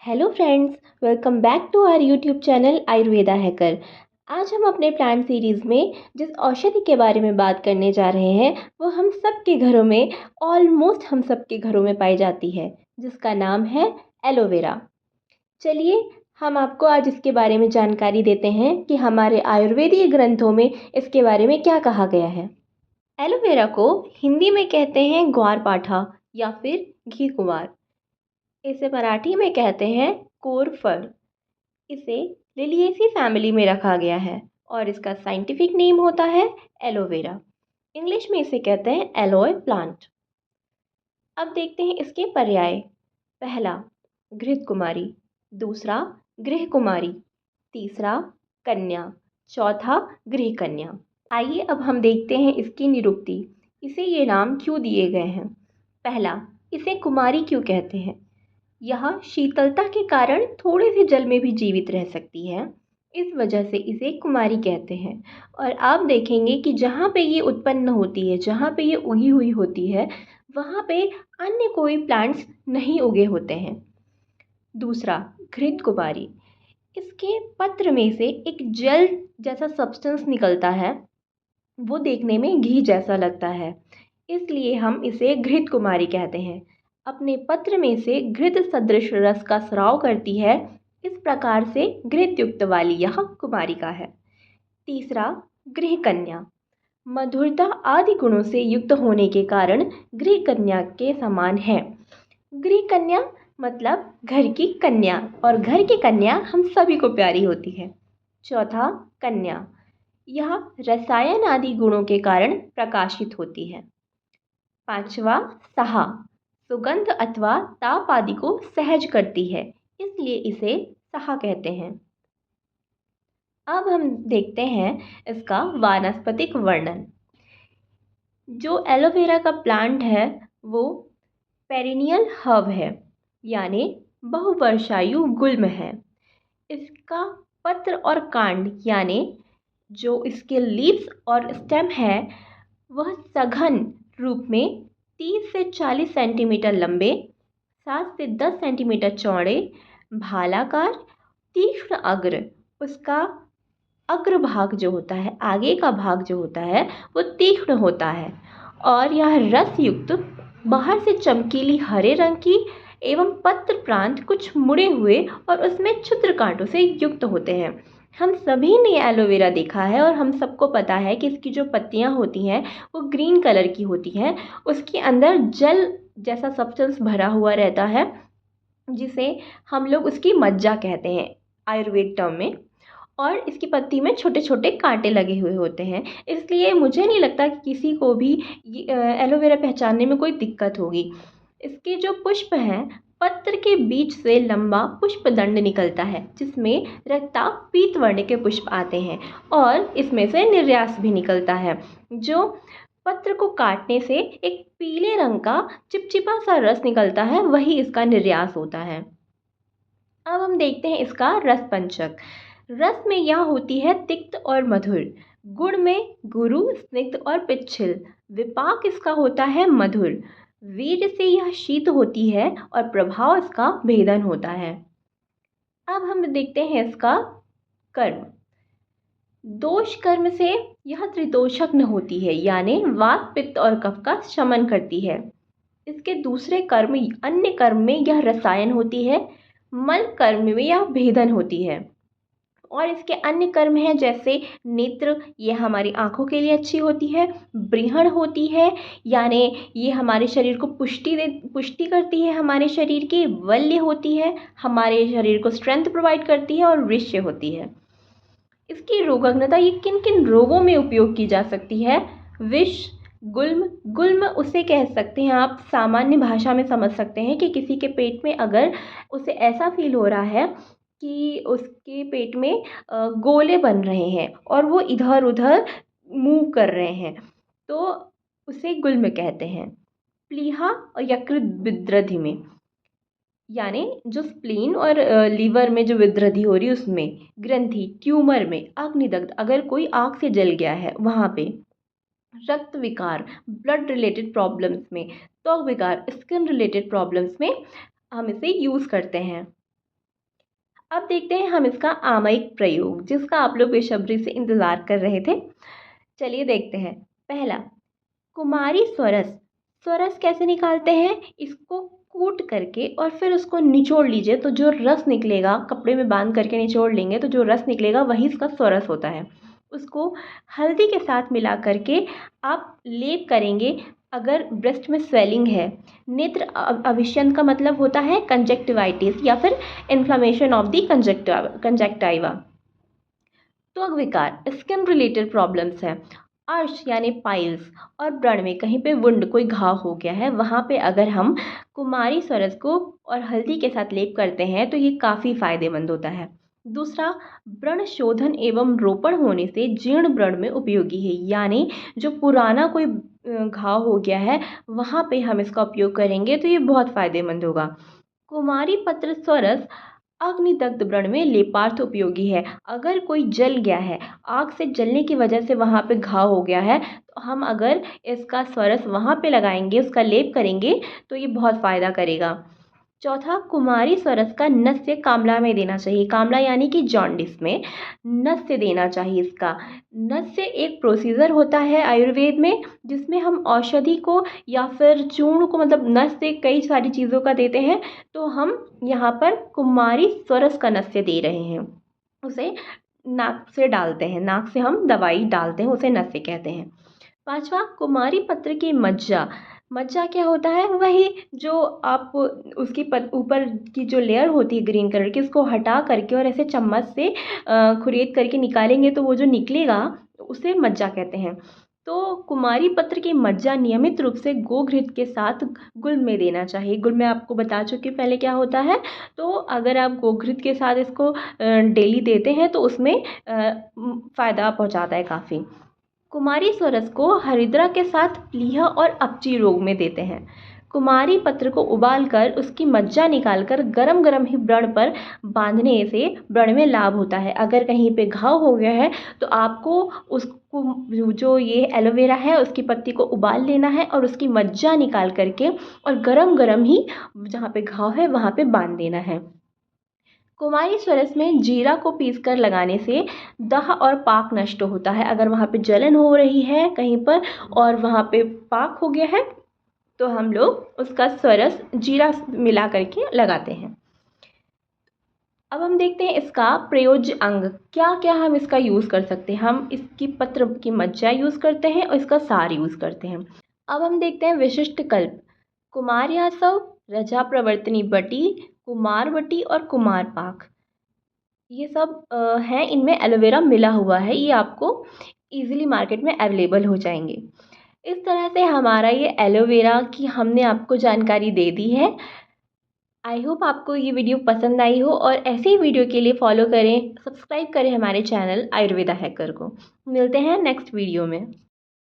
Hello friends, welcome back to our YouTube channel Ayurveda hacker. आज हम अपने प्लांट सीरीज़ में जिस औषधि के बारे में बात करने जा रहे हैं वो हम सब के घरों में ऑलमोस्ट हम सब के घरों में पाई जाती है, जिसका नाम है एलोवेरा। चलिए हम आपको आज इसके बारे में जानकारी देते हैं कि हमारे आयुर्वेदीय ग्रंथों में इसके बारे में क्या कहा गया है। एलोवेरा को हिंदी में कहते हैं ग्वारपाठा या फिर घी कुंवार। इसे मराठी में कहते हैं कोरफल। इसे लिलिएसी फैमिली में रखा गया है और इसका साइंटिफिक नेम होता है एलोवेरा। इंग्लिश में इसे कहते हैं एलोए प्लांट। अब देखते हैं इसके पर्याय। पहला घृत कुमारी, दूसरा गृह कुमारी, तीसरा कन्या, चौथा गृह कन्या। आइए अब हम देखते हैं इसकी निरुक्ति। इसे ये नाम क्यों दिए गए हैं। पहला, इसे कुमारी क्यों कहते हैं। यह शीतलता के कारण थोड़े से जल में भी जीवित रह सकती है, इस वजह से इसे कुमारी कहते हैं। और आप देखेंगे कि जहाँ पे ये उत्पन्न होती है, जहाँ पे ये उगी हुई होती है, वहाँ पे अन्य कोई प्लांट्स नहीं उगे होते हैं। दूसरा घृत कुमारी, इसके पत्र में से एक जेल जैसा सब्सटेंस निकलता है, वो देखने में घी जैसा लगता है, इसलिए हम इसे घृत कुमारी कहते हैं। अपने पत्र में से घृत सदृश रस का स्राव करती है, इस प्रकार से घृत युक्त वाली यह कुमारिका है। तीसरा गृह कन्या, मधुरता आदि गुणों से युक्त होने के कारण गृह कन्या के समान है। गृह कन्या मतलब घर की कन्या, और घर की कन्या हम सभी को प्यारी होती है। चौथा कन्या, यह रसायन आदि गुणों के कारण प्रकाशित होती है। पांचवा सहा, सुगंध अथवा ताप आदि को सहज करती है, इसलिए इसे सहा कहते हैं। अब हम देखते हैं इसका वानस्पतिक वर्णन। जो एलोवेरा का प्लांट है वो पेरिनियल हर्ब है, यानी बहुवर्षायु गुल्म है। इसका पत्र और कांड यानी जो इसके लीव्स और स्टेम है वह सघन रूप में 30 से 40 सेंटीमीटर लंबे, 7 से 10 सेंटीमीटर चौड़े, भालाकार, तीक्ष्ण अग्र। उसका अग्र भाग जो होता है, आगे का भाग जो होता है वो तीक्ष्ण होता है, और यह रस युक्त, बाहर से चमकीली हरे रंग की एवं पत्र प्रांत कुछ मुड़े हुए और उसमें क्षुद्र कांटों से युक्त होते हैं। हम सभी ने एलोवेरा देखा है और हम सबको पता है कि इसकी जो पत्तियां होती हैं वो ग्रीन कलर की होती हैं। उसके अंदर जल जैसा सब्सटेंस भरा हुआ रहता है, जिसे हम लोग उसकी मज्जा कहते हैं आयुर्वेद टर्म में। और इसकी पत्ती में छोटे छोटे कांटे लगे हुए होते हैं, इसलिए मुझे नहीं लगता कि किसी को भी एलोवेरा पहचानने में कोई दिक्कत होगी। इसके जो पुष्प हैं, पत्र के बीच से लंबा पुष्प दंड निकलता है, जिसमें रक्ता पीत वर्ण के पुष्प आते हैं, और इसमें से निर्यास भी निकलता है। जो पत्र को काटने से एक पीले रंग का चिपचिपा सा रस निकलता है, वही इसका निर्यास होता है। अब हम देखते हैं इसका रस पंचक। रस में यह होती है तिक्त और मधुर, गुण में गुरु, स्निग्ध और पिच्छिल, विपाक इसका होता है मधुर, वीर्य से यह शीत होती है और प्रभाव इसका भेदन होता है। अब हम देखते हैं इसका कर्म। दोष कर्म से यह त्रिदोषज्ञ होती है, यानी वात, पित्त और कफ का शमन करती है। इसके दूसरे कर्म, अन्य कर्म में यह रसायन होती है, मल कर्म में यह भेदन होती है। और इसके अन्य कर्म हैं जैसे नेत्र, ये हमारी आँखों के लिए अच्छी होती है, बृहण होती है, यानी ये हमारे शरीर को पुष्टि करती है, हमारे शरीर की वल्य होती है, हमारे शरीर को स्ट्रेंथ प्रोवाइड करती है, और वृश्य होती है। इसकी रोगाग्नता, ये किन किन रोगों में उपयोग की जा सकती है। विष, गुल्म, गुल्म उसे कह सकते हैं आप, सामान्य भाषा में समझ सकते हैं कि किसी के पेट में अगर उसे ऐसा फील हो रहा है कि उसके पेट में गोले बन रहे हैं और वो इधर उधर मूव कर रहे हैं, तो उसे गुल्म कहते हैं। प्लीहा और यकृत विद्रधि में, यानी जो स्प्लीन और लीवर में जो विद्रधि हो रही है उसमें, ग्रंथि, ट्यूमर में, अग्निदग्ध, अगर कोई आग से जल गया है वहाँ पे, रक्त विकार, ब्लड रिलेटेड प्रॉब्लम्स में, त्वक विकार, स्किन रिलेटेड प्रॉब्लम्स में हम इसे यूज़ करते हैं। अब देखते हैं हम इसका आमयिक प्रयोग, जिसका आप लोग बेसब्री से इंतज़ार कर रहे थे। चलिए देखते हैं। पहला, कुमारी स्वरस। स्वरस कैसे निकालते हैं? इसको कूट करके और फिर उसको निचोड़ लीजिए, तो जो रस निकलेगा, कपड़े में बांध करके निचोड़ लेंगे तो जो रस निकलेगा वही इसका स्वरस होता है। उसको हल्दी के साथ मिला करके आप लेप करेंगे। अगर ब्रेस्ट में स्वेलिंग है, नेत्र अभिष्यन का मतलब होता है कंजक्टिवाइटिस या फिर इन्फ्लामेशन ऑफ द कंजक्टाइवा। त्वक विकार, स्किन रिलेटेड प्रॉब्लम्स हैं, अर्श यानी पाइल्स और व्रण में कहीं पे वुंड, कोई घाव हो गया है, वहाँ पे अगर हम कुमारी स्वरस को और हल्दी के साथ लेप करते हैं तो ये काफ़ी फायदेमंद होता है। दूसरा, व्रण शोधन एवं रोपण होने से जीर्ण व्रण में उपयोगी है, यानी जो पुराना कोई घाव हो गया है वहाँ पे हम इसका उपयोग करेंगे तो ये बहुत फायदेमंद होगा। कुमारी पत्र स्वरस अग्निदग्ध व्रण में लेपार्थ उपयोगी है। अगर कोई जल गया है, आग से जलने की वजह से वहाँ पे घाव हो गया है, तो हम अगर इसका स्वरस वहाँ पे लगाएंगे, उसका लेप करेंगे तो ये बहुत फ़ायदा करेगा। चौथा, कुमारी स्वरस का नस्य कामला में देना चाहिए। कामला यानी कि जॉन्डिस में नस्य देना चाहिए इसका। नस्य एक प्रोसीजर होता है आयुर्वेद में, जिसमें हम औषधि को या फिर चूर्ण को, मतलब नस्य कई सारी चीज़ों का देते हैं, तो हम यहाँ पर कुमारी स्वरस का नस्य दे रहे हैं। उसे नाक से डालते हैं, नाक से हम दवाई डालते हैं, उसे नस्य कहते हैं। पाँचवा, कुमारी पत्र की मज्जा। मज्जा क्या होता है? वही जो आप उसकी ऊपर की जो लेयर होती है ग्रीन कलर की, उसको हटा करके और ऐसे चम्मच से खुरेद करके निकालेंगे तो वो जो निकलेगा उसे मज्जा कहते हैं। तो कुमारी पत्र की मज्जा नियमित रूप से गोघृत के साथ गुल में देना चाहिए। गुल मैं आपको बता चुकी हूँ पहले क्या होता है। तो अगर आप गोघृत के साथ इसको डेली देते हैं तो उसमें फ़ायदा पहुँचाता है काफ़ी। कुमारी स्वरस को हरिद्रा के साथ प्लीहा और अपची रोग में देते हैं। कुमारी पत्र को उबालकर उसकी मज्जा निकालकर गरम गरम ही व्रण पर बांधने से व्रण में लाभ होता है। अगर कहीं पे घाव हो गया है तो आपको उसको जो ये एलोवेरा है उसकी पत्ती को उबाल लेना है और उसकी मज्जा निकाल करके और गरम गरम ही जहाँ पे घाव है वहाँ पे बांध देना है। कुमारी स्वरस में जीरा को पीसकर लगाने से दाह और पाक नष्ट होता है। अगर वहाँ पे जलन हो रही है कहीं पर और वहाँ पे पाक हो गया है तो हम लोग उसका स्वरस जीरा मिला करके लगाते हैं। अब हम देखते हैं इसका प्रयोज्य अंग, क्या क्या हम इसका यूज़ कर सकते हैं। हम इसकी पत्र की मज्जा यूज़ करते हैं और इसका सार यूज़ करते हैं। अब हम देखते हैं विशिष्ट कल्प। कुमार्यासव, रजा प्रवर्तनी बटी, कुमारवटी और कुमारपाक, ये सब हैं, इनमें एलोवेरा मिला हुआ है। ये आपको ईज़िली मार्केट में अवेलेबल हो जाएंगे। इस तरह से हमारा ये एलोवेरा की हमने आपको जानकारी दे दी है। आई होप आपको ये वीडियो पसंद आई हो और ऐसे ही वीडियो के लिए फॉलो करें, सब्सक्राइब करें हमारे चैनल आयुर्वेदा हैकर को। मिलते हैं नेक्स्ट वीडियो में।